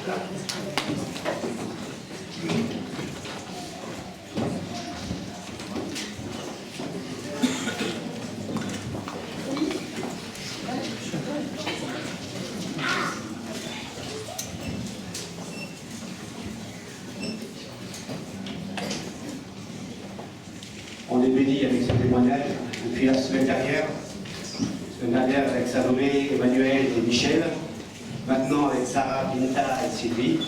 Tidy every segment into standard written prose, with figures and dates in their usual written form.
On est béni avec ce témoignage depuis la semaine dernière avec Salomé, Emmanuel et Michel, maintenant avec Sarah, Binta et Sylvie,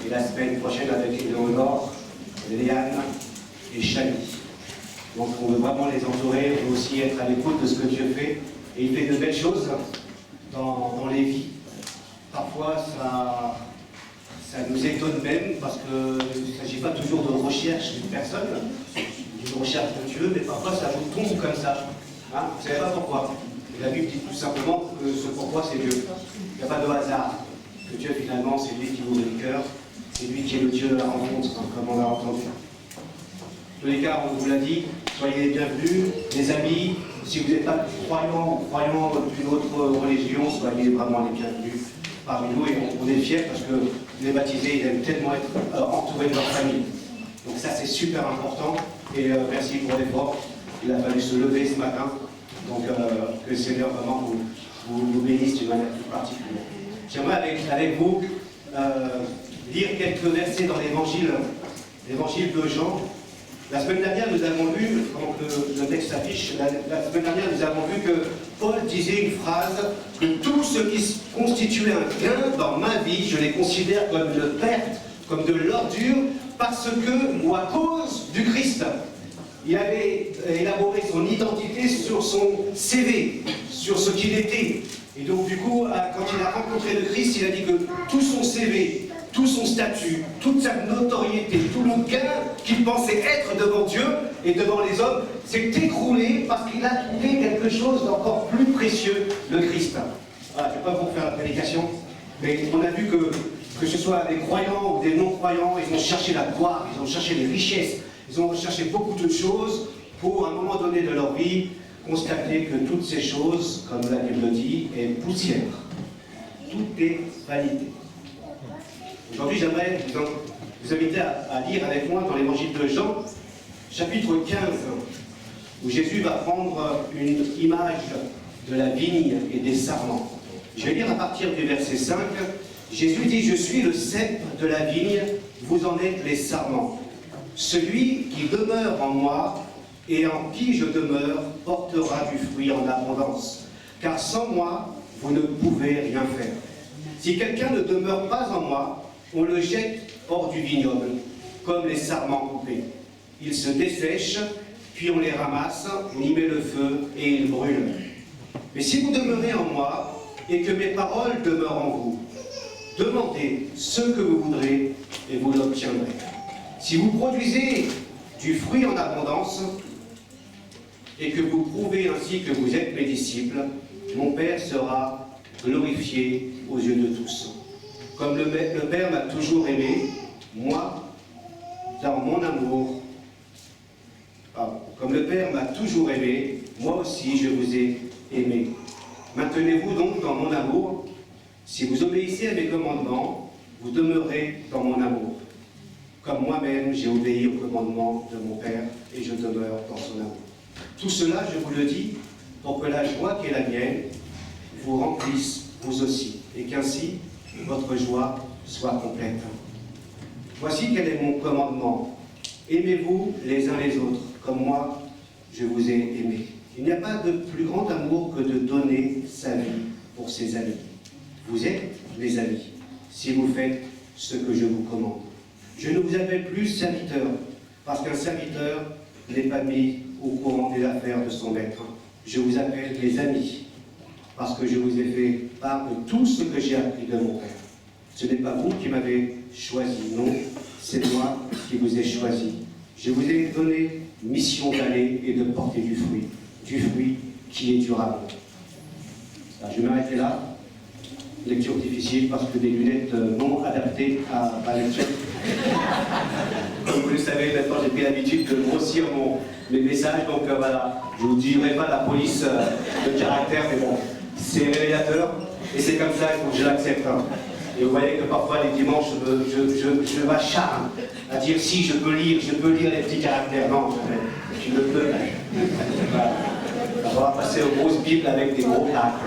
et la semaine prochaine avec Éléonore, Léane et Chani. Donc on veut vraiment les entourer, on veut aussi être à l'écoute de ce que Dieu fait, et il fait de belles choses dans les vies. Parfois ça nous étonne même, parce qu'il ne s'agit pas toujours de recherche d'une personne, d'une recherche de Dieu, mais parfois ça vous tombe comme ça. Hein, vous ne savez pas pourquoi. Et la Bible dit tout simplement que ce pourquoi c'est Dieu. Il n'y a pas de hasard. Que Dieu finalement c'est lui qui ouvre le cœur, c'est lui qui est le Dieu de la rencontre, comme on l'a entendu. En tous les cas, on vous l'a dit, soyez les bienvenus, les amis. Si vous n'êtes pas croyant ou croyant d'une autre religion, soyez vraiment les bienvenus parmi nous. Et on est fiers parce que les baptisés, ils aiment tellement être entourés de leur famille. Donc ça c'est super important. Et merci pour l'effort. Il a fallu se lever ce matin. Donc que le Seigneur vraiment vous bénisse d'une manière plus particulière. J'aimerais avec vous lire quelques versets dans l'évangile de Jean. La semaine dernière, nous avons vu, quand le texte s'affiche, la semaine dernière, nous avons vu que Paul disait une phrase que tout ce qui constituait un gain dans ma vie, je les considère comme une perte, comme de l'ordure, parce que, ou à cause du Christ. Il avait élaboré son identité sur son CV, sur ce qu'il était. Et donc du coup, quand il a rencontré le Christ, il a dit que tout son CV, tout son statut, toute sa notoriété, tout le gain qu'il pensait être devant Dieu et devant les hommes, s'est écroulé parce qu'il a trouvé quelque chose d'encore plus précieux, le Christ. Voilà, je ne vais pas vous faire la prédication, mais on a vu que ce soit des croyants ou des non-croyants, ils ont cherché la gloire, ils ont cherché les richesses, ils ont recherché beaucoup de choses pour, à un moment donné de leur vie, constater que toutes ces choses, comme la Bible dit, est poussière. Tout est vanité. Aujourd'hui, j'aimerais vous inviter à lire avec moi dans l'évangile de Jean, chapitre 15, où Jésus va prendre une image de la vigne et des sarments. Je vais lire à partir du verset 5. Jésus dit « Je suis le cep de la vigne, vous en êtes les sarments. Celui qui demeure en moi et en qui je demeure portera du fruit en abondance. Car sans moi, vous ne pouvez rien faire. Si quelqu'un ne demeure pas en moi, on le jette hors du vignoble, comme les sarments coupés. Ils se dessèchent, puis on les ramasse, on y met le feu et ils brûlent. Mais si vous demeurez en moi et que mes paroles demeurent en vous, demandez ce que vous voudrez et vous l'obtiendrez. Si vous produisez du fruit en abondance et que vous prouvez ainsi que vous êtes mes disciples, mon Père sera glorifié aux yeux de tous. Comme le Père m'a toujours aimé, moi, dans mon amour, comme le Père m'a toujours aimé, moi aussi je vous ai aimé. Maintenez-vous donc dans mon amour. Si vous obéissez à mes commandements, vous demeurez dans mon amour. Comme moi-même, j'ai obéi aux commandements de mon Père et je demeure dans son amour. Tout cela, je vous le dis, pour que la joie qui est la mienne vous remplisse vous aussi, et qu'ainsi votre joie soit complète. Voici quel est mon commandement. Aimez-vous les uns les autres, comme moi, je vous ai aimé. Il n'y a pas de plus grand amour que de donner sa vie pour ses amis. Vous êtes mes amis, si vous faites ce que je vous commande. Je ne vous appelle plus serviteur, parce qu'un serviteur n'est pas mis au courant des affaires de son maître. Je vous appelle les amis, parce que je vous ai fait part de tout ce que j'ai appris de mon Père. Ce n'est pas vous qui m'avez choisi, non, c'est moi qui vous ai choisi. Je vous ai donné mission d'aller et de porter du fruit qui est durable. Alors, je vais m'arrêter là. Lecture difficile parce que des lunettes non adaptées à ma lecture. Comme vous le savez, maintenant j'ai pris l'habitude de grossir mes messages, donc voilà, je ne vous dirai pas la police de caractère, mais bon, c'est révélateur, et c'est comme ça, il faut que je l'accepte. Hein. Et vous voyez que parfois les dimanches, je m'acharne à dire si je peux lire les petits caractères. Non, tu ne peux pas. On va passer aux grosses Bibles avec des gros caractères.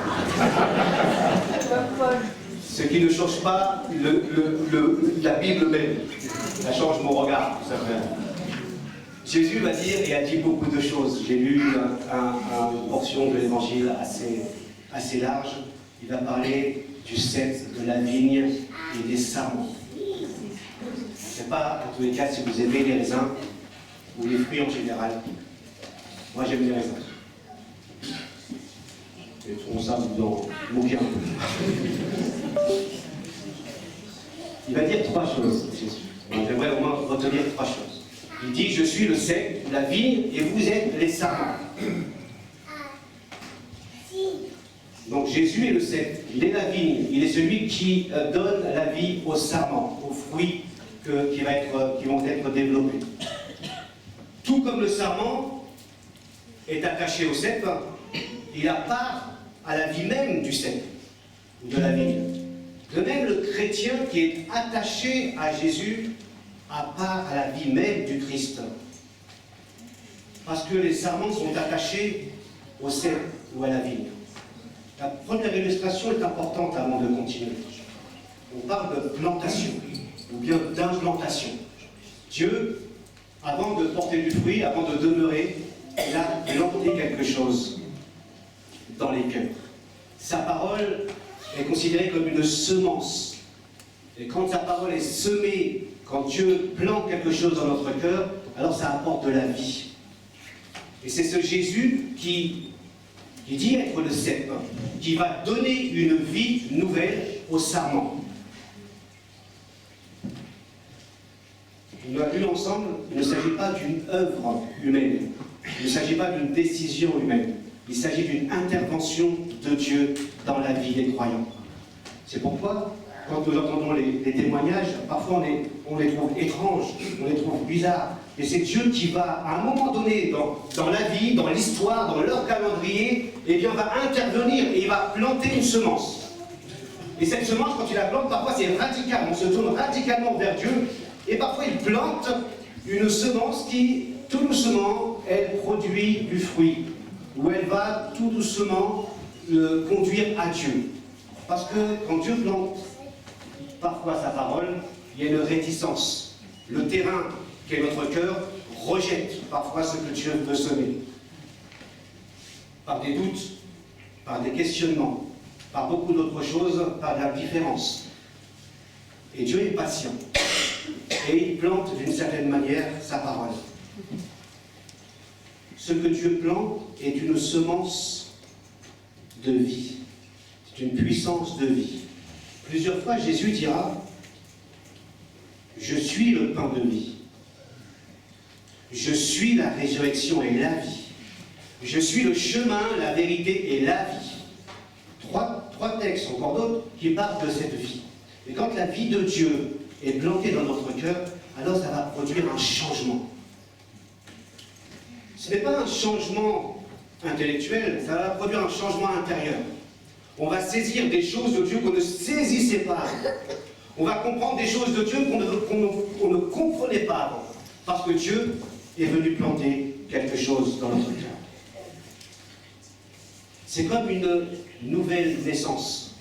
Ce qui ne change pas la Bible même. Ça change mon regard, tout simplement. Jésus va dire et a dit beaucoup de choses. J'ai lu une portion de l'évangile assez large. Il va parler du cep, de la vigne et des sarments. Je ne sais pas, en tous les cas, si vous aimez les raisins ou les fruits en général. Moi, j'aime les raisins. Et on ça dans mon bien. Il va dire trois choses, Jésus. J'aimerais au moins retenir trois choses. Il dit, je suis le cep, la vigne, et vous êtes les sarments. Donc Jésus est le cep, il est la vigne, il est celui qui donne la vie aux sarments, aux fruits qui vont être développés. Tout comme le sarment est attaché au cep, il a part à la vie même du cep, de la vigne. De même, le chrétien qui est attaché à Jésus a part à la vie même du Christ. Parce que les sarments sont attachés au cep ou à la vigne. La première illustration est importante avant de continuer. On parle de plantation, ou bien d'implantation. Dieu, avant de porter du fruit, avant de demeurer, il a planté quelque chose dans les cœurs. Sa parole est considérée comme une semence. Et quand sa parole est semée, quand Dieu plante quelque chose dans notre cœur, alors ça apporte de la vie. Et c'est ce Jésus qui dit être le cep, qui va donner une vie nouvelle au sarment. Nous l'avons vu ensemble, il ne s'agit pas d'une œuvre humaine, il ne s'agit pas d'une décision humaine, il s'agit d'une intervention de Dieu dans la vie des croyants. C'est pourquoi, quand nous entendons les témoignages, parfois on les trouve étranges, on les trouve bizarres. Et c'est Dieu qui va, à un moment donné, dans la vie, dans l'histoire, dans leur calendrier, eh bien, va intervenir et il va planter une semence. Et cette semence, quand il la plante, parfois c'est radical, on se tourne radicalement vers Dieu, et parfois il plante une semence qui, tout doucement, elle produit du fruit, où elle va tout doucement conduire à Dieu. Parce que quand Dieu plante parfois sa parole, il y a une réticence. Le terrain qu'est notre cœur rejette parfois ce que Dieu veut semer. Par des doutes, par des questionnements, par beaucoup d'autres choses, par de l'indifférence. Et Dieu est patient. Et il plante d'une certaine manière sa parole. Ce que Dieu plante est une semence de vie. C'est une puissance de vie. Plusieurs fois, Jésus dira « Je suis le pain de vie. Je suis la résurrection et la vie. Je suis le chemin, la vérité et la vie. » Trois textes, encore d'autres, qui parlent de cette vie. Et quand la vie de Dieu est plantée dans notre cœur, alors ça va produire un changement. Ce n'est pas un changement intellectuel, ça va produire un changement intérieur. On va saisir des choses de Dieu qu'on ne saisissait pas. On va comprendre des choses de Dieu qu'on ne comprenait pas avant. Parce que Dieu est venu planter quelque chose dans notre cœur. C'est comme une nouvelle naissance.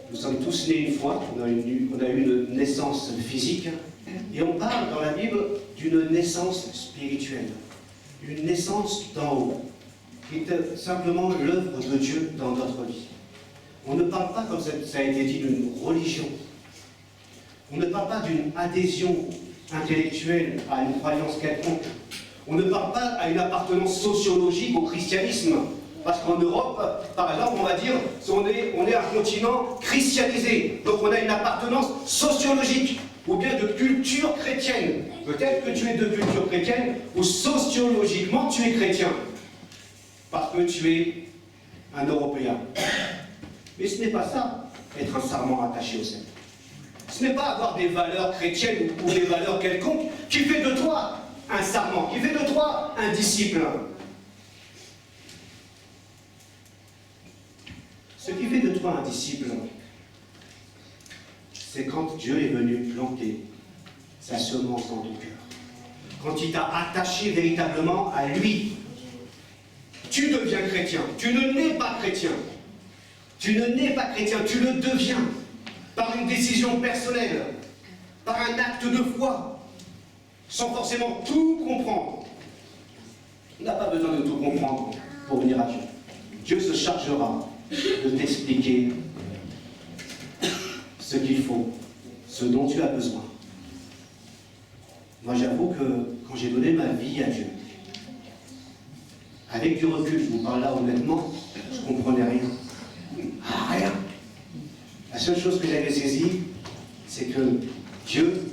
Nous sommes tous nés une fois, on a eu une naissance physique, et on parle dans la Bible d'une naissance spirituelle, une naissance d'en haut, qui est simplement l'œuvre de Dieu dans notre vie. On ne parle pas, comme ça a été dit, d'une religion. On ne parle pas d'une adhésion intellectuelle à une croyance quelconque. On ne parle pas à une appartenance sociologique au christianisme. Parce qu'en Europe, par exemple, on va dire on est un continent christianisé. Donc on a une appartenance sociologique, ou bien de culture chrétienne. Peut-être que tu es de culture chrétienne, ou sociologiquement tu es chrétien. Parce que tu es un Européen. Mais ce n'est pas ça, être un sarment attaché au Seigneur. Ce n'est pas avoir des valeurs chrétiennes ou des valeurs quelconques qui fait de toi un sarment, qui fait de toi un disciple. Ce qui fait de toi un disciple, c'est quand Dieu est venu planter sa semence dans ton cœur. Quand il t'a attaché véritablement à lui. Tu deviens chrétien. Tu ne nais pas chrétien. Tu ne nais pas chrétien, tu le deviens par une décision personnelle, par un acte de foi, sans forcément tout comprendre. On n'a pas besoin de tout comprendre pour venir à Dieu. Dieu se chargera de t'expliquer ce qu'il faut, ce dont tu as besoin. Moi, j'avoue que quand j'ai donné ma vie à Dieu, avec du recul, je vous parle là honnêtement, je ne comprenais rien. Ah, rien. La seule chose que j'avais saisie, c'est que Dieu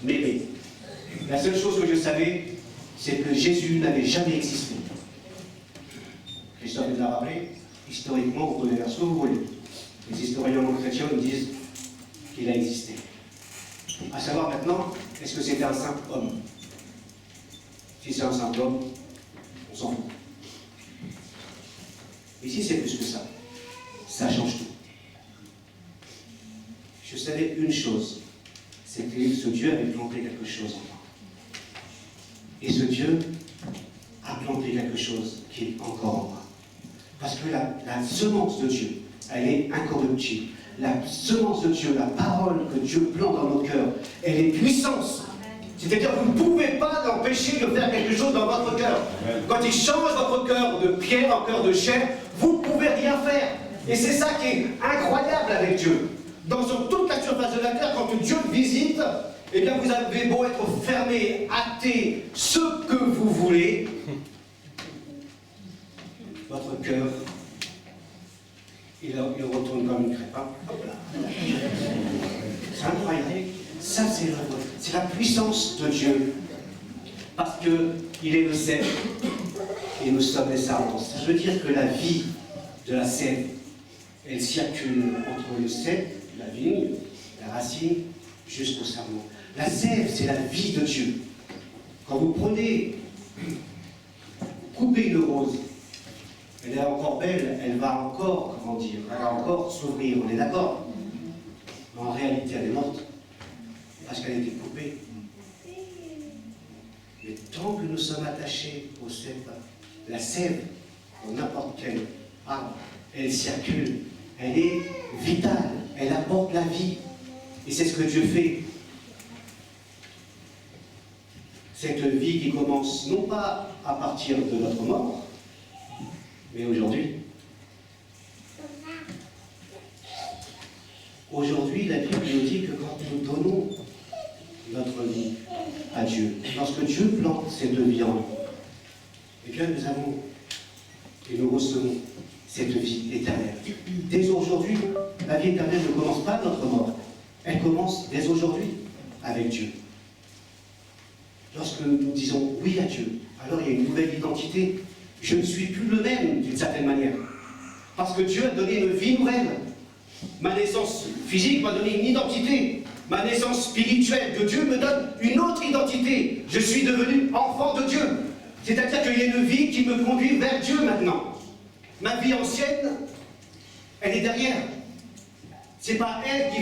m'aimait. La seule chose que je savais, c'est que Jésus n'avait jamais existé. Christophe nous a rappelé, historiquement, vous pouvez faire ce que vous voulez. Les historiens non chrétiens nous disent qu'il a existé. À savoir maintenant, est-ce que c'était un simple homme? Si c'est un simple homme, on s'en fout. Mais si c'est plus que ça, ça change tout. Je savais une chose, c'est que ce Dieu avait planté quelque chose en moi. Et ce Dieu a planté quelque chose qui est encore en moi. Parce que la semence de Dieu, elle est incorruptible. La semence de Dieu, la parole que Dieu plante dans nos cœurs, elle est puissance. C'est-à-dire que vous ne pouvez pas l'empêcher de faire quelque chose dans votre cœur. Quand il change votre cœur de pierre en cœur de chair, vous ne pouvez rien faire. Et c'est ça qui est incroyable avec Dieu. Sur toute la surface de la terre, quand Dieu visite, eh bien vous avez beau être fermé, athée, ce que vous voulez, votre cœur, il retourne comme une crêpe. C'est incroyable. Ça, c'est la puissance de Dieu. Parce qu'il est le sève et nous sommes les sarments. Ça veut dire que la vie de la sève, elle circule entre le sève, la vigne, la racine, jusqu'au sarment. La sève, c'est la vie de Dieu. Quand vous prenez, vous coupez une rose, elle est encore belle, elle va encore grandir, elle va encore s'ouvrir, on est d'accord? Mais en réalité, elle est morte, parce qu'elle a été coupée. Mais tant que nous sommes attachés au sève, la sève, dans n'importe quel arbre, elle circule, elle est vitale, elle apporte la vie. Et c'est ce que Dieu fait. Cette vie qui commence non pas à partir de notre mort, mais aujourd'hui. Aujourd'hui, la Bible nous dit que quand nous donnons notre vie à Dieu, lorsque Dieu plante cette vie en nous, eh bien nous avons et nous recevons cette vie éternelle. Dès aujourd'hui, la vie éternelle ne commence pas à notre mort. Elle commence dès aujourd'hui avec Dieu. Lorsque nous disons oui à Dieu, alors il y a une nouvelle identité. Je ne suis plus le même d'une certaine manière. Parce que Dieu a donné une vie nouvelle. Ma naissance physique m'a donné une identité. Ma naissance spirituelle de Dieu me donne une autre identité. Je suis devenu enfant de Dieu. C'est-à-dire qu'il y a une vie qui me conduit vers Dieu maintenant. Ma vie ancienne, elle est derrière. C'est pas elle qui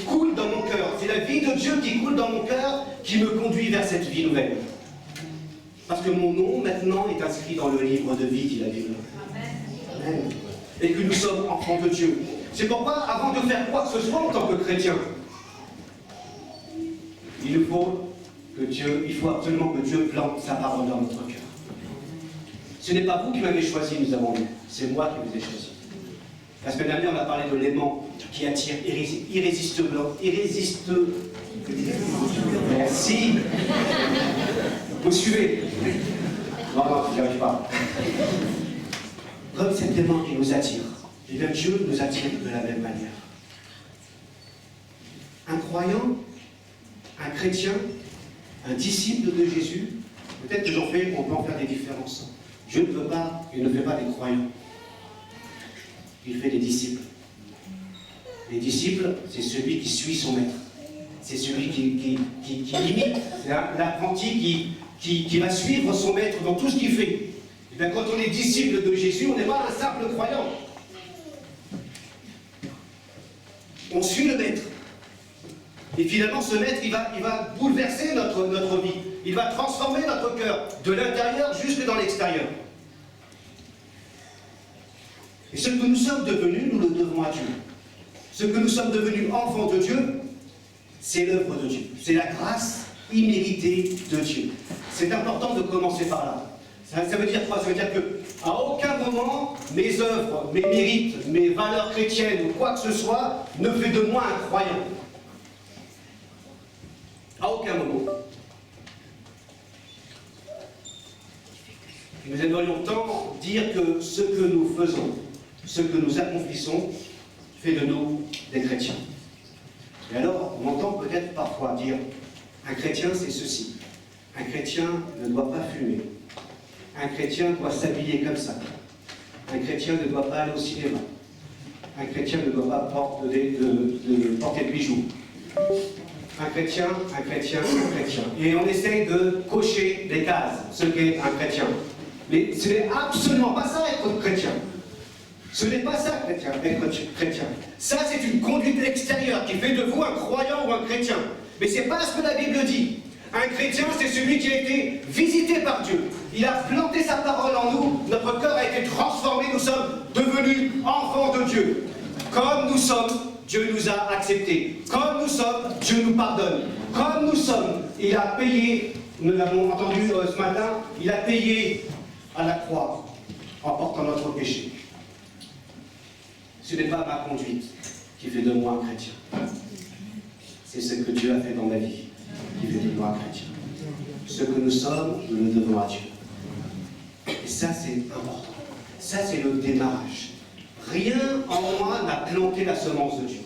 coule dans mon cœur. C'est la vie de Dieu qui coule dans mon cœur qui me conduit vers cette vie nouvelle. Parce que mon nom, maintenant, est inscrit dans le livre de vie, dit la Bible. Amen. Et que nous sommes enfants de Dieu. C'est pourquoi, avant de faire quoi que ce soit en tant que chrétien, il faut absolument que Dieu plante sa parole dans notre cœur. Ce n'est pas vous qui m'avez choisi, nous avons lu. C'est moi qui vous ai choisi. La semaine dernière, on a parlé de l'aimant qui attire irrésistiblement. Merci. Vous suivez? Non, j'y arrive pas. Comme cet aimant qui nous attire, et bien Dieu nous attire de la même manière. Un croyant, un chrétien, un disciple de Jésus, peut-être que on peut en faire des différences. Dieu il ne fait pas des croyants. Il fait des disciples. Les disciples, c'est celui qui suit son maître. C'est celui qui imite. C'est l'apprenti qui va suivre son maître dans tout ce qu'il fait. Et bien, quand on est disciple de Jésus, on n'est pas un simple croyant. On suit le maître. Et finalement, ce maître, il va bouleverser notre vie. Il va transformer notre cœur, de l'intérieur jusque dans l'extérieur. Et ce que nous sommes devenus, nous le devons à Dieu. Ce que nous sommes devenus enfants de Dieu, c'est l'œuvre de Dieu. C'est la grâce imméritée de Dieu. C'est important de commencer par là. Ça veut dire quoi? Ça veut dire qu'à aucun moment, mes œuvres, mes mérites, mes valeurs chrétiennes ou quoi que ce soit ne fait de moi un croyant. À aucun moment. Nous aimerions tant dire que ce que nous faisons, ce que nous accomplissons, fait de nous des chrétiens. Et alors, on entend peut-être parfois dire, un chrétien c'est ceci, un chrétien ne doit pas fumer, un chrétien doit s'habiller comme ça, un chrétien ne doit pas aller au cinéma, un chrétien ne doit pas porter de bijoux. Un chrétien. Et on essaye de cocher des cases, ce qu'est un chrétien. Mais ce n'est absolument pas ça être chrétien. Ce n'est pas ça être chrétien. Ça, c'est une conduite extérieure qui fait de vous un croyant ou un chrétien. Mais ce n'est pas ce que la Bible dit. Un chrétien, c'est celui qui a été visité par Dieu. Il a planté sa parole en nous, notre cœur a été transformé, nous sommes devenus enfants de Dieu. Comme nous sommes, Dieu nous a acceptés. Comme nous sommes, Dieu nous pardonne. Comme nous sommes, il a payé, nous l'avons entendu ce matin, il a payé à la croix en portant notre péché. Ce n'est pas ma conduite qui fait de moi un chrétien. C'est ce que Dieu a fait dans ma vie qui fait de moi un chrétien. Ce que nous sommes, nous le devons à Dieu. Et ça, c'est important. Ça, c'est le démarrage. Rien en moi n'a planté la semence de Dieu.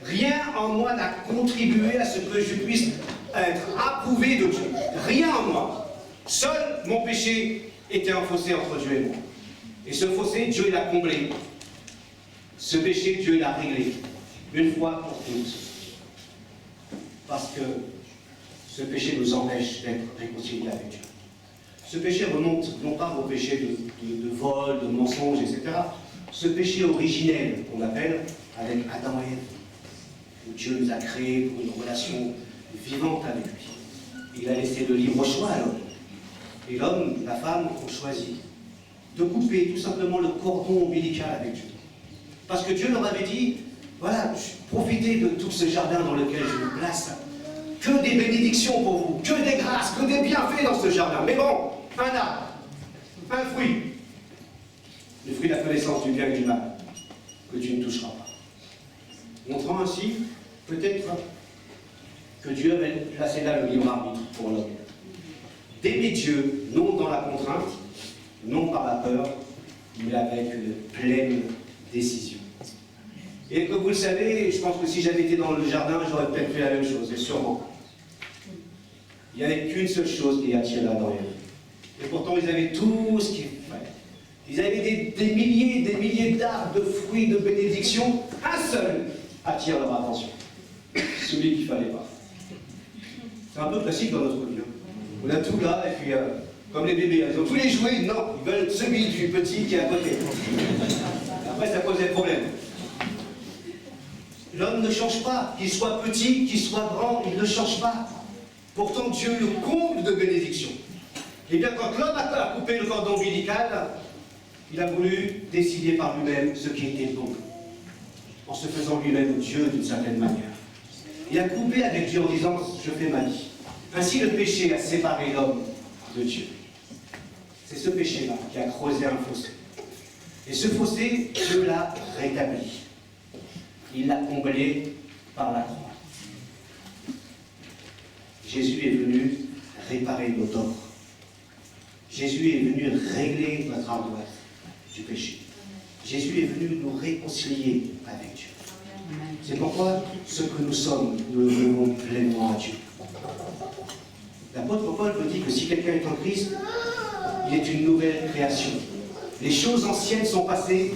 Rien en moi n'a contribué à ce que je puisse être approuvé de Dieu. Rien en moi. Seul mon péché était un fossé entre Dieu et moi. Et ce fossé, Dieu l'a comblé. Ce péché, Dieu l'a réglé. Une fois pour toutes. Parce que ce péché nous empêche d'être réconciliés avec Dieu. Ce péché remonte non pas au péché de vol, de mensonge, etc. Ce péché originel qu'on appelle avec Adam et Ève, où Dieu nous a créés pour une relation vivante avec lui. Il a laissé le libre choix à l'homme. Et l'homme, la femme ont choisi de couper tout simplement le cordon ombilical avec Dieu. Parce que Dieu leur avait dit, voilà, profitez de tout ce jardin dans lequel je vous place. Que des bénédictions pour vous, que des grâces, que des bienfaits dans ce jardin. Mais bon, un arbre, un fruit, le fruit de la connaissance du bien et du mal, que tu ne toucheras pas. Montrant ainsi, peut-être, que Dieu avait placé là le libre arbitre pour l'homme. D'aimer Dieu, non dans la contrainte, non par la peur, mais avec une pleine décision. Et comme vous le savez, je pense que si j'avais été dans le jardin, j'aurais peut-être fait la même chose, et sûrement. Il n'y avait qu'une seule chose qui attirait Adam et Ève. Et pourtant, ils avaient tout ce qu'il fallait. Ils avaient des milliers d'arbres, de fruits, de bénédictions. Un seul attire leur attention. Celui qu'il ne fallait pas. C'est un peu classique dans notre vie. On a tout là, et puis, comme les bébés, ils ont tous les jouets, non, ils veulent celui du petit qui est à côté. Après, ça pose des problèmes. L'homme ne change pas, qu'il soit petit, qu'il soit grand, il ne change pas. Pourtant, Dieu le comble de bénédictions. Et bien, quand l'homme a coupé le cordon ombilical, il a voulu décider par lui-même ce qui était bon, en se faisant lui-même Dieu d'une certaine manière. Il a coupé avec Dieu en disant « je fais ma vie ». Ainsi, le péché a séparé l'homme de Dieu. C'est ce péché-là qui a creusé un fossé. Et ce fossé, Dieu l'a rétabli. Il l'a comblé par la croix. Jésus est venu réparer nos torts. Jésus est venu régler notre ardoise du péché. Jésus est venu nous réconcilier avec Dieu. C'est pourquoi ce que nous sommes, nous le devons pleinement à Dieu. L'apôtre Paul me dit que si quelqu'un est en Christ, il est une nouvelle création. Les choses anciennes sont passées,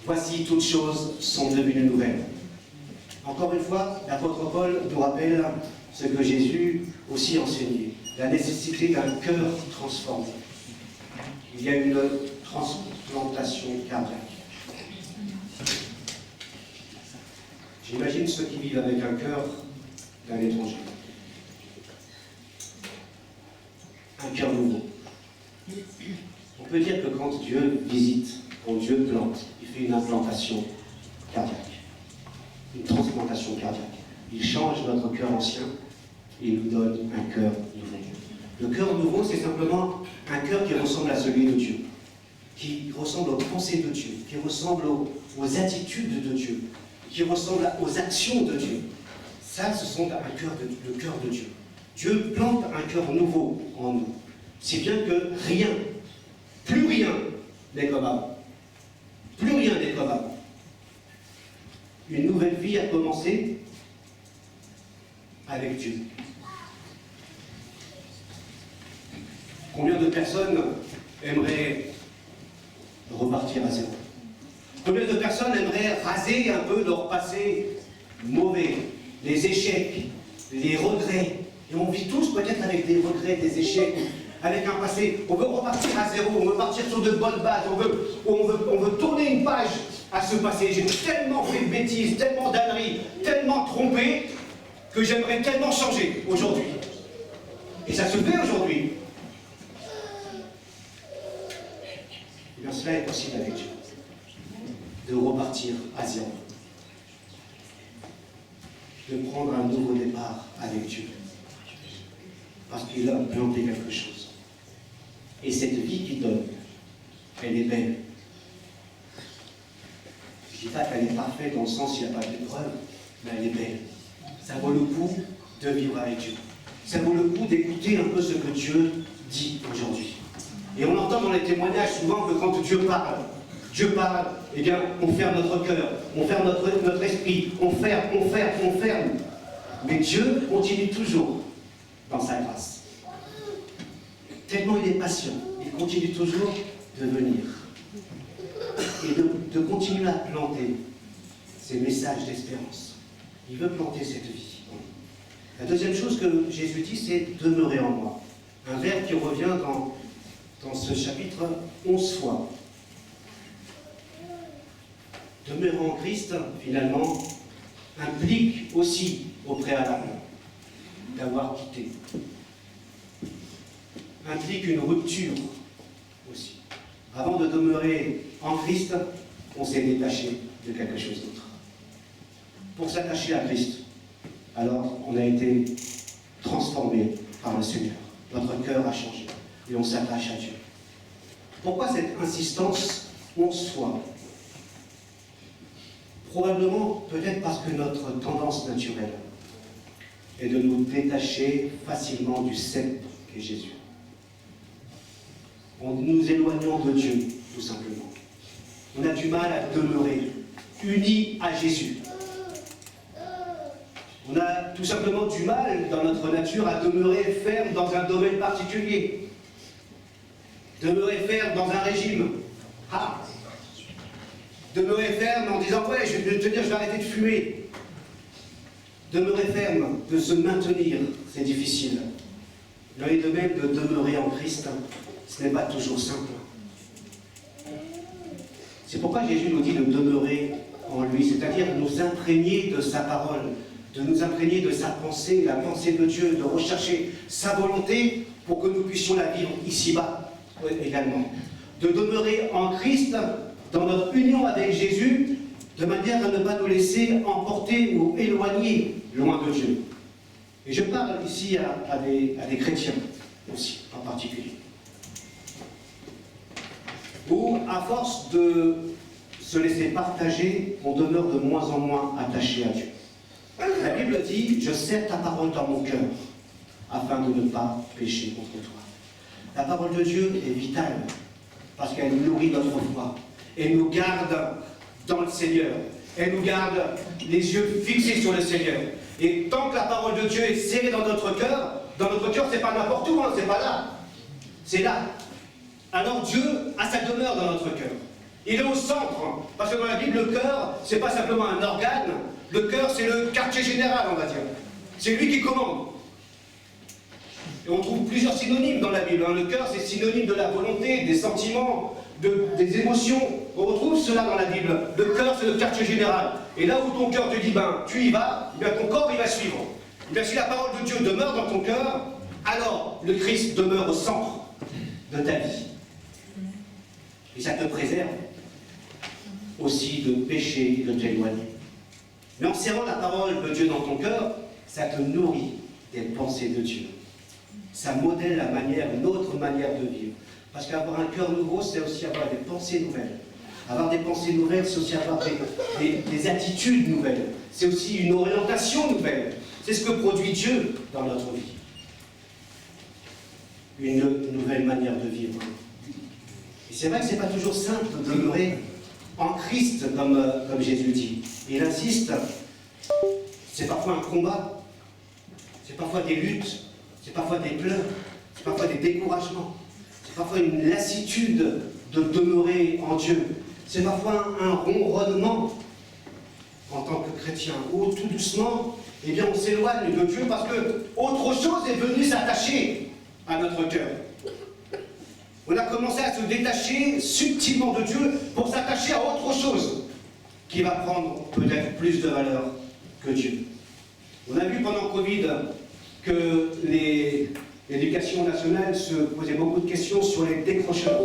voici toutes choses sont devenues nouvelles. Encore une fois, l'apôtre Paul nous rappelle ce que Jésus aussi enseignait, la nécessité d'un cœur transformé. Il y a une transplantation cardiaque. J'imagine ceux qui vivent avec un cœur d'un étranger. Un cœur nouveau. On peut dire que quand Dieu visite, quand Dieu plante, il fait une implantation cardiaque, une transplantation cardiaque. Il change notre cœur ancien et il nous donne un cœur nouveau. Le cœur nouveau, c'est simplement un cœur qui ressemble à celui de Dieu, qui ressemble aux pensées de Dieu, qui ressemble aux attitudes de Dieu, qui ressemble aux actions de Dieu. Ça, ce sont le cœur de Dieu. Dieu plante un cœur nouveau en nous. Si bien que rien, plus rien n'est comme avant. Plus rien n'est comme avant. Une nouvelle vie a commencé avec Dieu. Combien de personnes aimeraient repartir à zéro? Combien de personnes aimeraient raser un peu leur passé mauvais, les échecs, les regrets? Et on vit tous peut-être avec des regrets, des échecs, avec un passé. On veut repartir à zéro, on veut partir sur de bonnes bases, on veut tourner une page à ce passé. J'ai tellement fait de bêtises, tellement d'âneries, tellement trompé, que j'aimerais tellement changer aujourd'hui. Et ça se fait aujourd'hui. Et bien cela est possible avec Dieu. De repartir à zéro. De prendre un nouveau départ avec Dieu. Parce qu'il a planté quelque chose. Et cette vie qu'il donne, elle est belle. Je ne dis pas qu'elle est parfaite dans le sens qu'il n'y a pas d'épreuve, mais elle est belle. Ça vaut le coup de vivre avec Dieu. Ça vaut le coup d'écouter un peu ce que Dieu dit aujourd'hui. Et on entend dans les témoignages souvent que quand Dieu parle, eh bien, on ferme notre cœur, on ferme notre esprit, on ferme. Mais Dieu continue toujours dans sa grâce. Tellement il est patient, il continue toujours de venir. Et de continuer à planter ces messages d'espérance. Il veut planter cette vie. La deuxième chose que Jésus dit, c'est « demeurer en moi ». Un verbe qui revient dans ce chapitre 11 fois. Demeurer en Christ, finalement, implique aussi au préalable d'avoir quitté. Implique une rupture aussi. Avant de demeurer en Christ, on s'est détaché de quelque chose d'autre. Pour s'attacher à Christ, alors on a été transformé par le Seigneur. Notre cœur a changé et on s'attache à Dieu. Pourquoi cette insistance 11 fois? Probablement, peut-être parce que notre tendance naturelle est de nous détacher facilement du cèpe qu'est Jésus. En nous éloignant de Dieu, tout simplement. On a du mal à demeurer unis à Jésus. On a tout simplement du mal, dans notre nature, à demeurer ferme dans un domaine particulier. Demeurer ferme dans un régime. Demeurer ferme en disant « ouais, je vais tenir, je vais arrêter de fumer ». Demeurer ferme, de se maintenir, c'est difficile. Il en est de même de demeurer en Christ, ce n'est pas toujours simple. C'est pourquoi Jésus nous dit de demeurer en lui, c'est-à-dire de nous imprégner de sa parole, de nous imprégner de sa pensée, la pensée de Dieu, de rechercher sa volonté pour que nous puissions la vivre ici-bas également. De demeurer en Christ, dans notre union avec Jésus, de manière à ne pas nous laisser emporter ou éloigner loin de Dieu. Et je parle ici à des chrétiens aussi, en particulier. Où, à force de se laisser partager, on demeure de moins en moins attaché à Dieu. La Bible dit « Je serre ta parole dans mon cœur, afin de ne pas pécher contre toi ». La parole de Dieu est vitale, parce qu'elle nourrit notre foi. Elle nous garde dans le Seigneur. Elle nous garde les yeux fixés sur le Seigneur. Et tant que la parole de Dieu est serrée dans notre cœur, c'est pas n'importe où, c'est pas là. C'est là. Alors Dieu a sa demeure dans notre cœur. Il est au centre, parce que dans la Bible, le cœur, c'est pas simplement un organe. Le cœur, c'est le quartier général, on va dire. C'est lui qui commande. Et on trouve plusieurs synonymes dans la Bible. Le cœur, c'est synonyme de la volonté, des sentiments, des émotions, on retrouve cela dans la Bible. Le cœur, c'est le quartier général. Et là où ton cœur te dit, ben, tu y vas, bien ton corps, il va suivre. Et bien, si la parole de Dieu demeure dans ton cœur, alors le Christ demeure au centre de ta vie. Et ça te préserve aussi de pécher, de t'éloigner. Mais en serrant la parole de Dieu dans ton cœur, ça te nourrit des pensées de Dieu. Ça modèle la manière, une autre manière de vivre. Parce qu'avoir un cœur nouveau, c'est aussi avoir des pensées nouvelles. Avoir des pensées nouvelles, c'est aussi avoir des attitudes nouvelles. C'est aussi une orientation nouvelle. C'est ce que produit Dieu dans notre vie. Une nouvelle manière de vivre. Et c'est vrai que ce n'est pas toujours simple de demeurer en Christ, comme Jésus dit. Il insiste, c'est parfois un combat, c'est parfois des luttes, c'est parfois des pleurs, c'est parfois des découragements, c'est parfois une lassitude de demeurer en Dieu. C'est parfois un ronronnement en tant que chrétien, où tout doucement, eh bien, on s'éloigne de Dieu parce que autre chose est venue s'attacher à notre cœur. On a commencé à se détacher subtilement de Dieu pour s'attacher à autre chose qui va prendre peut-être plus de valeur que Dieu. On a vu pendant le Covid que l'éducation nationale se posait beaucoup de questions sur les décrocheurs.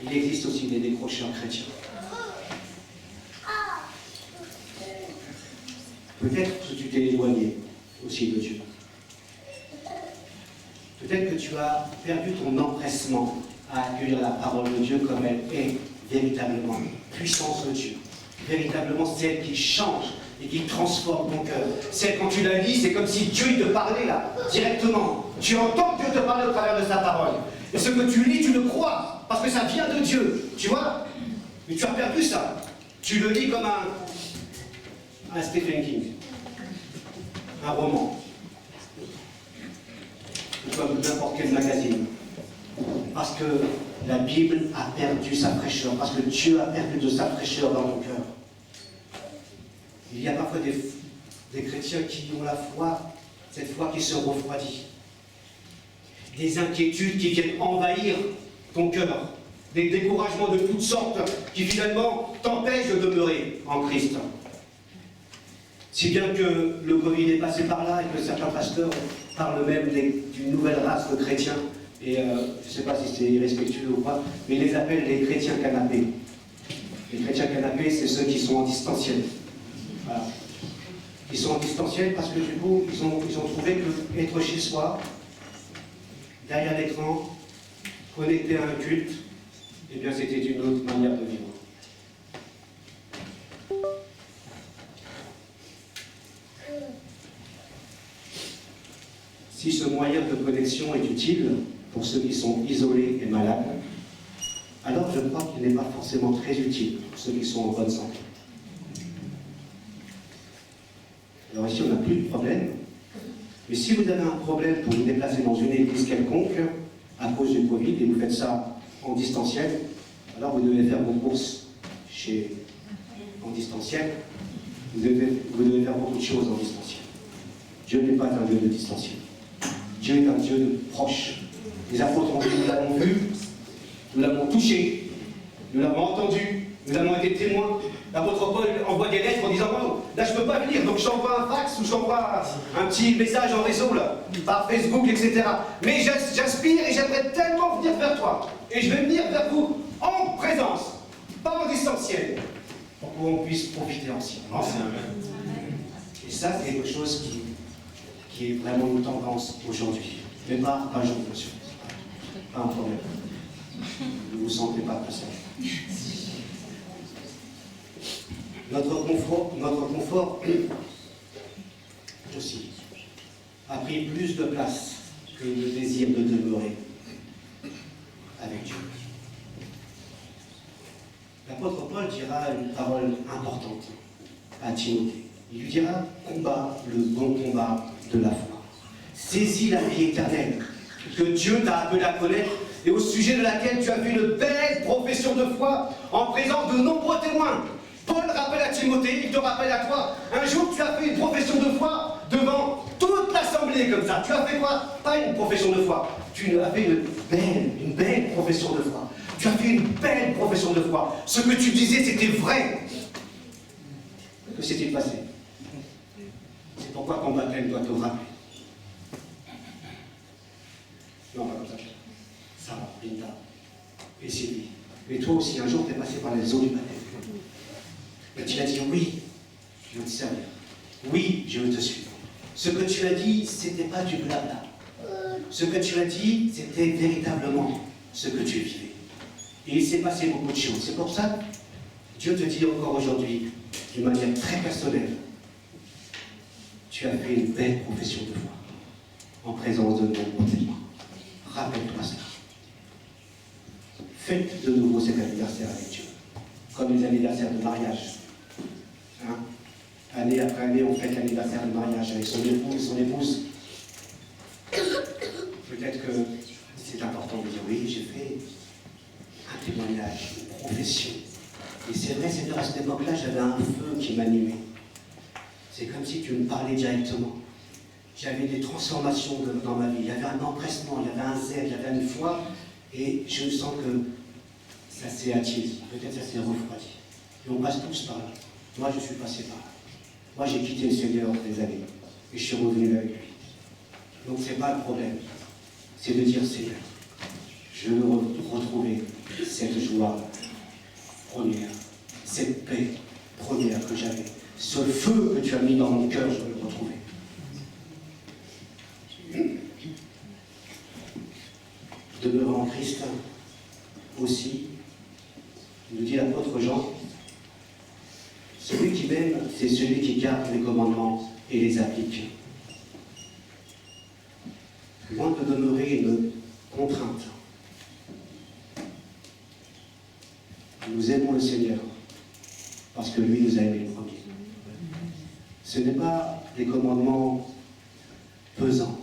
Il existe aussi des décrocheurs chrétiens. Peut-être que tu t'es éloigné aussi de Dieu. Peut-être que tu as perdu ton empressement à accueillir la parole de Dieu comme elle est véritablement, puissance de Dieu. Véritablement celle qui change et qui transforme ton cœur. Celle, quand tu la lis, c'est comme si Dieu te parlait là, directement. Tu entends Dieu te parler au travers de sa parole. Et ce que tu lis, tu le crois, parce que ça vient de Dieu. Tu vois? Mais tu as perdu ça. Tu le lis comme un Stephen King. Un roman. Ou comme n'importe quel magazine. Parce que la Bible a perdu sa fraîcheur, parce que Dieu a perdu de sa fraîcheur dans ton cœur. Il y a parfois des chrétiens qui ont la foi, cette foi qui se refroidit. Des inquiétudes qui viennent envahir ton cœur. Des découragements de toutes sortes qui finalement t'empêchent de demeurer en Christ. Si bien que le Covid est passé par là et que certains pasteurs parlent même d'une nouvelle race de chrétiens. Et je ne sais pas si c'est irrespectueux ou pas, mais ils les appellent les chrétiens canapés. Les chrétiens canapés, c'est ceux qui sont en distanciel. Voilà. Ils sont en distanciel parce que du coup, ils ont trouvé que être chez soi, derrière l'écran, connecté à un culte, eh bien c'était une autre manière de vivre. Si ce moyen de connexion est utile pour ceux qui sont isolés et malades, alors je crois qu'il n'est pas forcément très utile pour ceux qui sont en bonne santé. Alors ici, on n'a plus de problème. Mais si vous avez un problème pour vous déplacer dans une église quelconque, à cause du Covid, et vous faites ça en distanciel, alors vous devez faire vos courses en distanciel. Vous devez faire beaucoup de choses en distanciel. Dieu n'est pas un Dieu de distanciel. Dieu est un Dieu de proche. Les apôtres ont dit, nous l'avons vu, nous l'avons touché, nous l'avons entendu, nous avons été témoins. L'apôtre Paul envoie des lettres en disant, bon, là je ne peux pas venir, donc j'envoie un fax ou j'envoie un petit message en réseau, là, par Facebook, etc. Mais j'inspire et j'aimerais tellement venir vers toi. Et je vais venir vers vous en présence, pas en distanciel, pour qu'on puisse profiter ensemble. Et ça, c'est quelque chose qui est vraiment une tendance aujourd'hui. Mais pas un jour, monsieur. Pas un problème. Ne vous sentez pas passage. Notre confort aussi a pris plus de place que le désir de demeurer avec Dieu. L'apôtre Paul dira une parole importante à Timothée. Il lui dira « Combat le bon combat de la foi. Saisis la vie éternelle que Dieu t'a appelé à connaître et au sujet de laquelle tu as fait une belle profession de foi en présence de nombreux témoins. » Paul rappelle à Timothée, il te rappelle à toi, un jour tu as fait une profession de foi devant toute l'assemblée terminé comme ça. Tu as fait quoi? Pas une profession de foi. Tu as fait une belle profession de foi. Tu as fait une belle profession de foi. Ce que tu disais, c'était vrai. Que s'est-il passé? C'est pourquoi ton baptême doit te rappeler. Non, pas comme ça. Sarah, Linda et Sylvie. Et toi aussi, un jour, tu es passé par les eaux du baptême. Et tu as dit, oui, je veux te servir. Oui, je veux te suivre. Ce que tu as dit, ce n'était pas du blabla. Ce que tu as dit, c'était véritablement ce que tu vivais. Et il s'est passé beaucoup de choses. C'est pour ça que Dieu te dit encore aujourd'hui, d'une manière très personnelle, tu as fait une belle profession de foi, en présence de nombreux témoins. Rappelle-toi cela. Faites de nouveau cet anniversaire avec Dieu, comme les anniversaires de mariage. Hein? Année après année, on fête l'anniversaire de mariage avec son époux et son épouse. Peut-être que c'est important de dire, oui, j'ai fait un témoignage, une profession. Et c'est vrai, c'est à cette époque-là, j'avais un feu qui m'animait. C'est comme si tu me parlais directement. J'avais des transformations dans ma vie. Il y avait un empressement, il y avait un zèle, il y avait une foi. Et je sens que ça s'est attiédi. Peut-être ça s'est refroidi. Et on passe tous par là. Moi, je suis passé par là. Moi, j'ai quitté le Seigneur des années. Et je suis revenu avec lui. Donc, ce n'est pas le problème. C'est de dire, Seigneur, je veux retrouver cette joie première, cette paix première que j'avais. Ce feu que tu as mis dans mon cœur, je veux le retrouver. Demeurer en Christ aussi, nous dit l'apôtre Jean, celui qui m'aime, c'est celui qui garde les commandements et les applique. Loin de demeurer une contrainte. Nous aimons le Seigneur parce que lui nous a aimés le premier. Ce n'est pas des commandements pesants.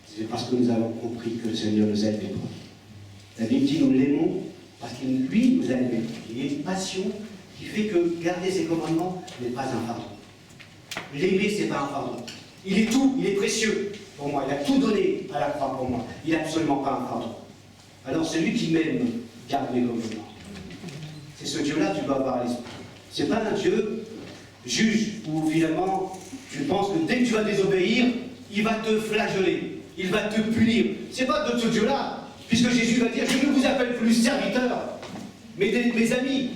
C'est parce que nous avons compris que le Seigneur nous a aimés le premier. La Bible dit nous l'aimons parce qu'il lui nous a aimés. Il y a une passion qui fait que garder ses commandements n'est pas un fardeau. L'aimer, ce n'est pas un fardeau. Il est tout, il est précieux pour moi. Il a tout donné à la croix pour moi. Il n'est absolument pas un fardeau. Alors celui qui m'aime garde mes commandements. C'est ce Dieu-là que tu dois avoir à l'esprit. Ce n'est pas un Dieu juge où finalement tu penses que dès que tu vas désobéir, il va te flageller, il va te punir. Ce n'est pas de ce Dieu-là, puisque Jésus va dire, je ne vous appelle plus serviteur, mais mes amis.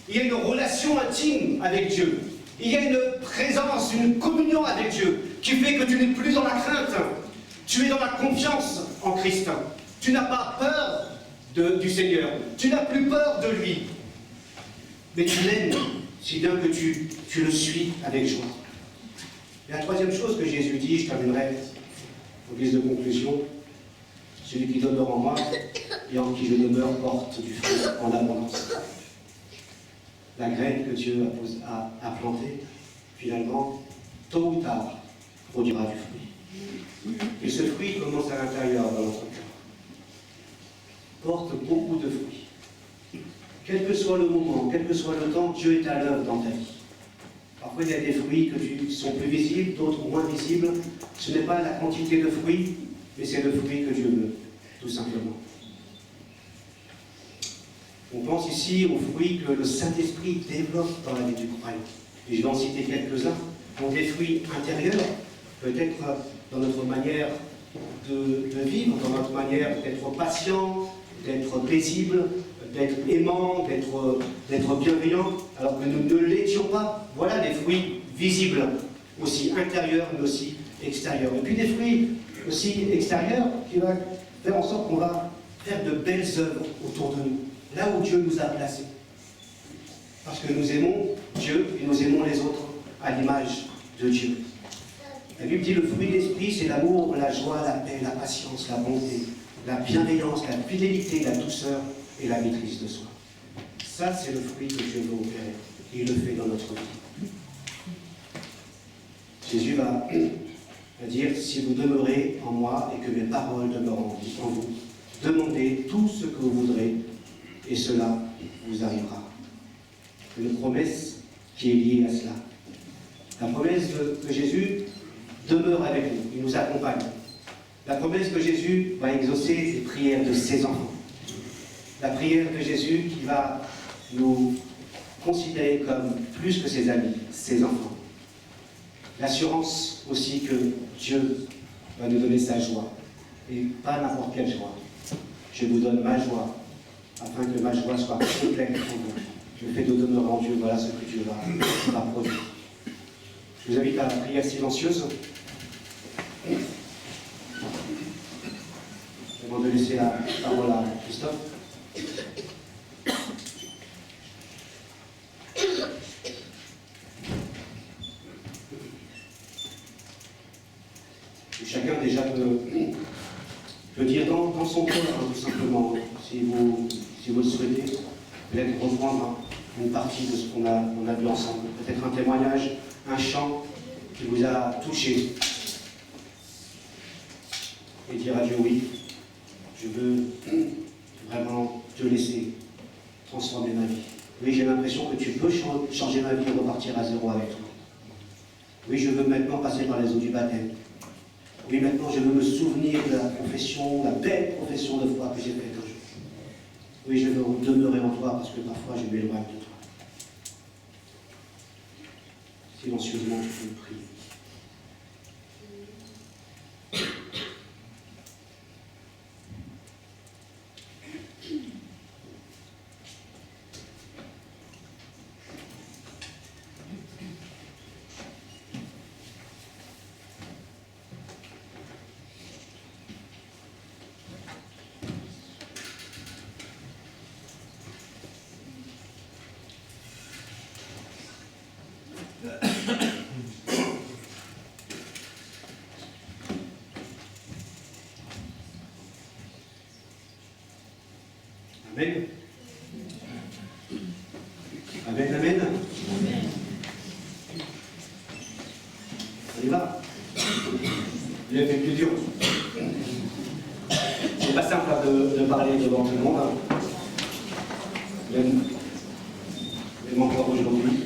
Il y a une relation intime avec Dieu. Il y a une présence, une communion avec Dieu qui fait que tu n'es plus dans la crainte. Tu es dans la confiance en Christ. Tu n'as pas peur du Seigneur. Tu n'as plus peur de lui. Mais tu l'aimes, si bien que tu le suis avec joie. Et la troisième chose que Jésus dit, je terminerai au guise de conclusion, celui qui demeure en moi et en qui je demeure porte du fruit en abondance. La graine que Dieu a plantée, finalement, tôt ou tard, produira du fruit. Et ce fruit commence à l'intérieur dans notre cœur. Porte beaucoup de fruits. Quel que soit le moment, quel que soit le temps, Dieu est à l'œuvre dans ta vie. Parfois, il y a des fruits qui sont plus visibles, d'autres moins visibles. Ce n'est pas la quantité de fruits, mais c'est le fruit que Dieu veut, tout simplement. On pense ici aux fruits que le Saint-Esprit développe dans la vie du croyant. Et je vais en citer quelques-uns. Donc des fruits intérieurs, peut-être dans notre manière de vivre, dans notre manière d'être patient, d'être paisible, d'être aimant, d'être bienveillant, alors que nous ne l'étions pas. Voilà des fruits visibles, aussi intérieurs, mais aussi extérieurs. Et puis des fruits aussi extérieurs qui vont faire en sorte qu'on va faire de belles œuvres autour de nous, là où Dieu nous a placés. Parce que nous aimons Dieu et nous aimons les autres à l'image de Dieu. La Bible dit le fruit de l'esprit, c'est l'amour, la joie, la paix, la patience, la bonté, la bienveillance, la fidélité, la douceur et la maîtrise de soi. Ça, c'est le fruit que Dieu veut opérer. Et il le fait dans notre vie. Jésus va dire, si vous demeurez en moi et que mes paroles demeurent en vous, demandez tout ce que vous voudrez et cela vous arrivera. Une promesse qui est liée à cela. La promesse de Jésus demeure avec nous, il nous accompagne. La promesse que Jésus va exaucer les prières de ses enfants. La prière de Jésus qui va nous considérer comme plus que ses amis, ses enfants. L'assurance aussi que Dieu va nous donner sa joie. Et pas n'importe quelle joie. Je vous donne ma joie, afin que ma joie soit complète en vous. Je fais de demeurer en Dieu, voilà ce que Dieu va produire. Je vous invite à la prière silencieuse. Avant de laisser la parole à Christophe. Et chacun déjà peut dire dans son cœur, hein, tout simplement, si vous le souhaitez, peut-être reprendre une partie de ce qu'on a vu ensemble. Peut-être un témoignage, un chant qui vous a touché. Et dire à Dieu, oui, je veux vraiment te laisser transformer ma vie. Oui, j'ai l'impression que tu peux changer ma vie et repartir à zéro avec toi. Oui, je veux maintenant passer par les eaux du baptême. Oui, maintenant je veux me souvenir de la confession, la belle profession de foi que j'ai faite un jour. Oui, je veux demeurer en toi parce que parfois je m'éloigne de toi. Silencieusement, tu peux prier. Amen. Amen, amen. On y va. Il a fait plus dur. C'est pas simple de parler devant tout le monde. Même encore aujourd'hui.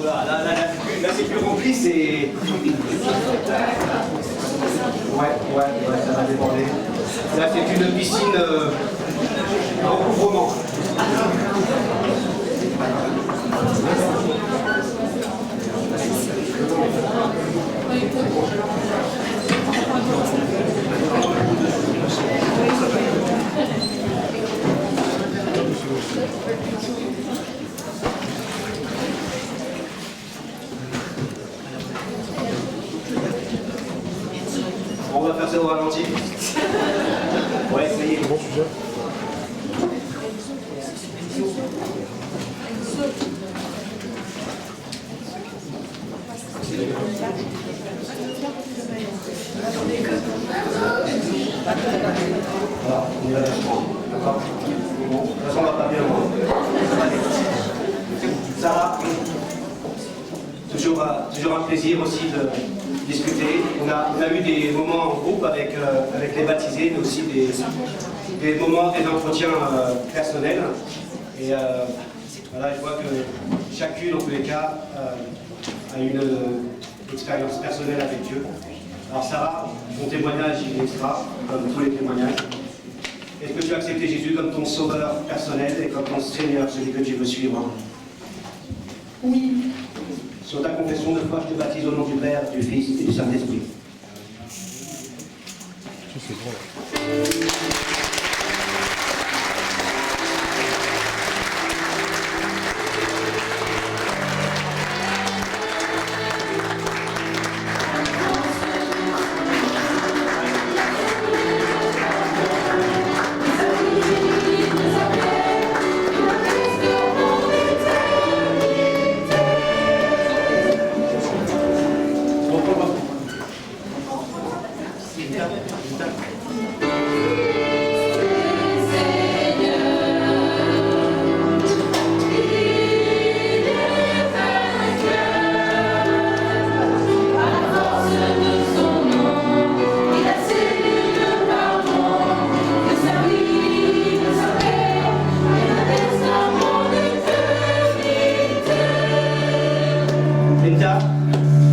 Voilà, là c'est plus rempli, c'est... Ouais, ça va déborder. Là c'est une piscine à recouvrement. On va faire ça au ralenti. On va essayer. Bon sujet. Voilà, on y va doucement. D'accord. Bon, de toute façon, on va pas bien loin. Sarah, toujours un plaisir aussi de discuter. On a eu des moments en groupe avec les baptisés, mais aussi des moments, des entretiens personnels. Et voilà, je vois que chacune, en tous les cas, a une expérience personnelle avec Dieu. Alors Sarah, ton témoignage, il est extra, comme tous les témoignages. Est-ce que tu as accepté Jésus comme ton sauveur personnel et comme ton Seigneur, celui que tu veux suivre? Oui. Sur ta confession de foi, je te baptise au nom du Père, du Fils et du Saint-Esprit. Super.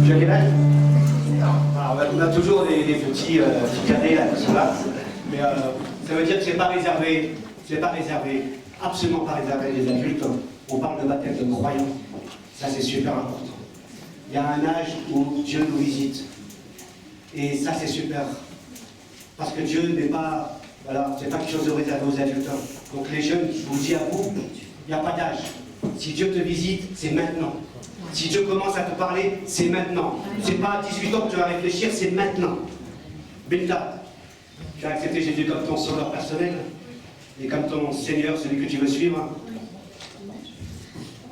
Tu as quel âge? On a toujours des petits cadets là qui sont là. Mais ça veut dire que c'est pas réservé, absolument pas réservé des adultes. On parle de baptême de croyants. Ça, c'est super important. Il y a un âge où Dieu nous visite. Et ça, c'est super. Parce que Dieu n'est pas, voilà, c'est pas quelque chose de réservé aux adultes. Donc les jeunes, je vous le dis à vous, il n'y a pas d'âge. Si Dieu te visite, c'est maintenant. Si Dieu commence à te parler, c'est maintenant. C'est pas à 18 ans que tu vas réfléchir, c'est maintenant. Binta, tu as accepté Jésus comme ton sauveur personnel et comme ton Seigneur, celui que tu veux suivre.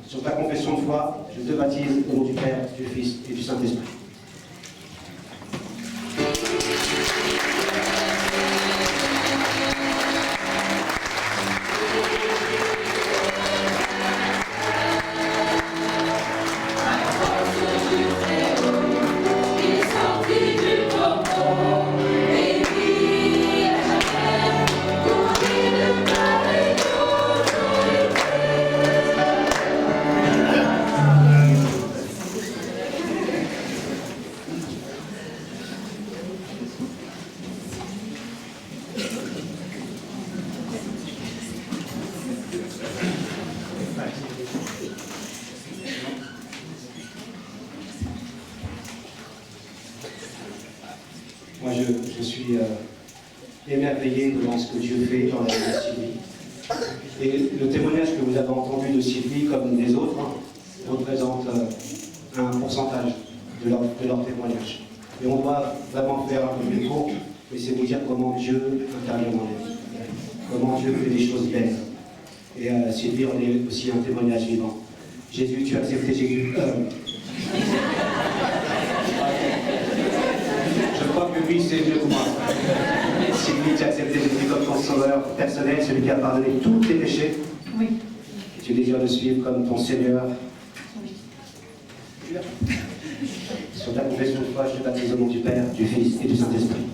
Sur ta confession de foi, je te baptise au nom du Père, du Fils et du Saint-Esprit. Moi, je suis émerveillé devant ce que Dieu fait dans la vie de Sylvie. Et le témoignage que vous avez entendu de Sylvie, comme des autres, représente un pourcentage de leur témoignage. Et on doit vraiment faire un peu plus court, mais c'est vous dire comment Dieu intervient dans la vie, comment Dieu fait des choses belles. Et Sylvie, on est aussi un témoignage vivant. Jésus, tu as accepté Jésus. Je crois que lui, c'est Dieu pour moi. Sylvie, tu as accepté Jésus comme ton sauveur personnel, celui qui a pardonné tous tes péchés. Oui. Et tu désires le suivre comme ton Seigneur. Oui. Sur ta confession de foi, je te baptise au nom du Père, du Fils et du Saint-Esprit.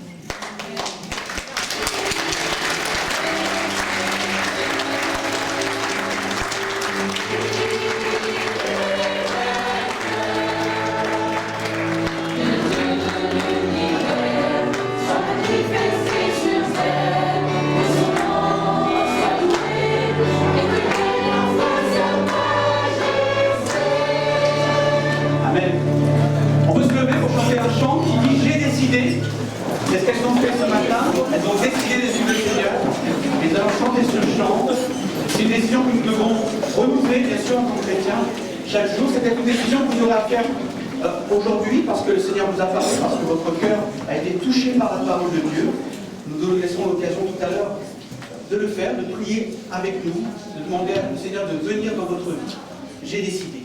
On peut se lever pour chanter un chant qui dit « J'ai décidé ». C'est ce qu'elles ont fait ce matin. Elles ont décidé de suivre le Seigneur. Et nous allons chanter ce chant. C'est une décision que nous devons renouveler, bien sûr, en tant que chrétiens, chaque jour. C'était une décision que vous aurez à faire aujourd'hui, parce que le Seigneur vous a parlé, parce que votre cœur a été touché par la parole de Dieu. Nous nous laisserons l'occasion tout à l'heure de le faire, de prier avec nous, de demander au Seigneur de venir dans votre vie. J'ai décidé.